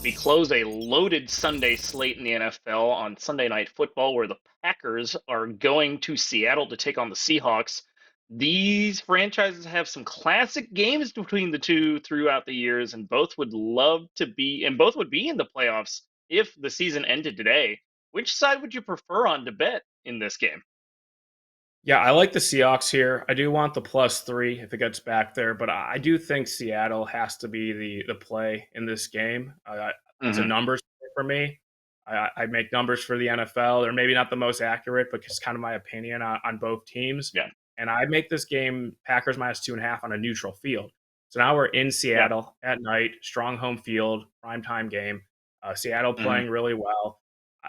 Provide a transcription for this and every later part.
We close a loaded Sunday slate in the NFL on Sunday Night Football, where the Packers are going to Seattle to take on the Seahawks. These franchises have some classic games between the two throughout the years, and both would be in the playoffs if the season ended today. Which side would you prefer on to bet in this game? Yeah, I like the Seahawks here. I do want the +3 if it gets back there, but I do think Seattle has to be the play in this game. It's a Hmm. numbers play for me. I make numbers for the NFL. They're maybe not the most accurate, but just kind of my opinion on both teams. Yeah, And I make this game Packers -2.5 on a neutral field. So now we're in yeah. Seattle at night, strong home field, primetime game. Seattle Hmm. playing really well.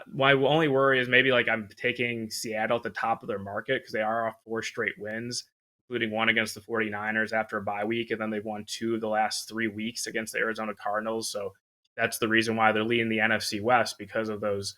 My only worry is maybe like I'm taking Seattle at the top of their market because they are off 4 straight wins, including one against the 49ers after a bye week, and then they've won 2 of the last 3 weeks against the Arizona Cardinals. So that's the reason why they're leading the NFC West because of those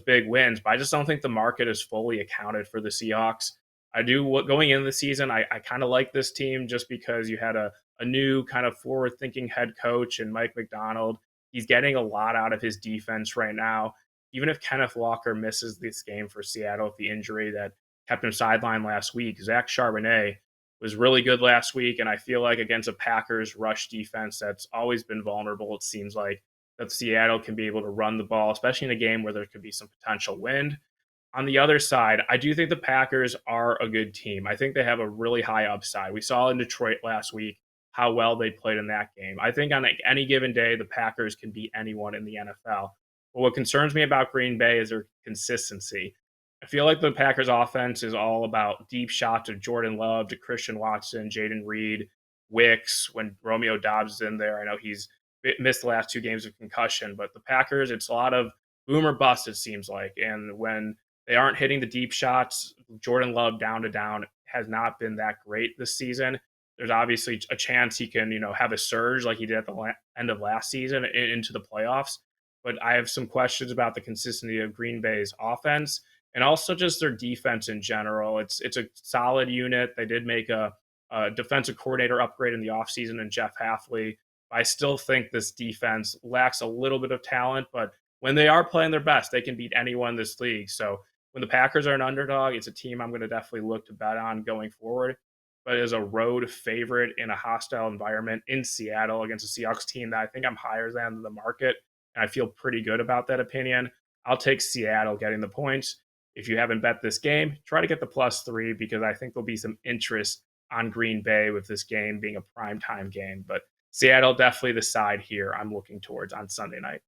big wins. But I just don't think the market is fully accounted for the Seahawks. I do going into the season. I kind of like this team just because you had a new kind of forward thinking head coach and Mike McDonald. He's getting a lot out of his defense right now. Even if Kenneth Walker misses this game for Seattle with the injury that kept him sidelined last week, Zach Charbonnet was really good last week. And I feel like against a Packers rush defense that's always been vulnerable, it seems like that Seattle can be able to run the ball, especially in a game where there could be some potential wind. On the other side, I do think the Packers are a good team. I think they have a really high upside. We saw in Detroit last week how well they played in that game. I think on any given day, the Packers can beat anyone in the NFL. But what concerns me about Green Bay is their consistency. I feel like the Packers offense is all about deep shots of Jordan Love to Christian Watson, Jaden Reed, Wicks. When Romeo Dobbs is in there, I know he's missed the last 2 games of concussion, but the Packers, it's a lot of boom or bust, it seems like. And when they aren't hitting the deep shots, Jordan Love down to down has not been that great this season. There's obviously a chance he can, have a surge like he did at the end of last season into the playoffs. But I have some questions about the consistency of Green Bay's offense and also just their defense in general. It's a solid unit. They did make a defensive coordinator upgrade in the offseason in Jeff Halfley. I still think this defense lacks a little bit of talent, but when they are playing their best, they can beat anyone in this league. So when the Packers are an underdog, it's a team I'm going to definitely look to bet on going forward. But as a road favorite in a hostile environment in Seattle against a Seahawks team that I think I'm higher than the market, and I feel pretty good about that opinion, I'll take Seattle getting the points. If you haven't bet this game, try to get the +3 because I think there'll be some interest on Green Bay with this game being a primetime game. But Seattle definitely the side here I'm looking towards on Sunday night.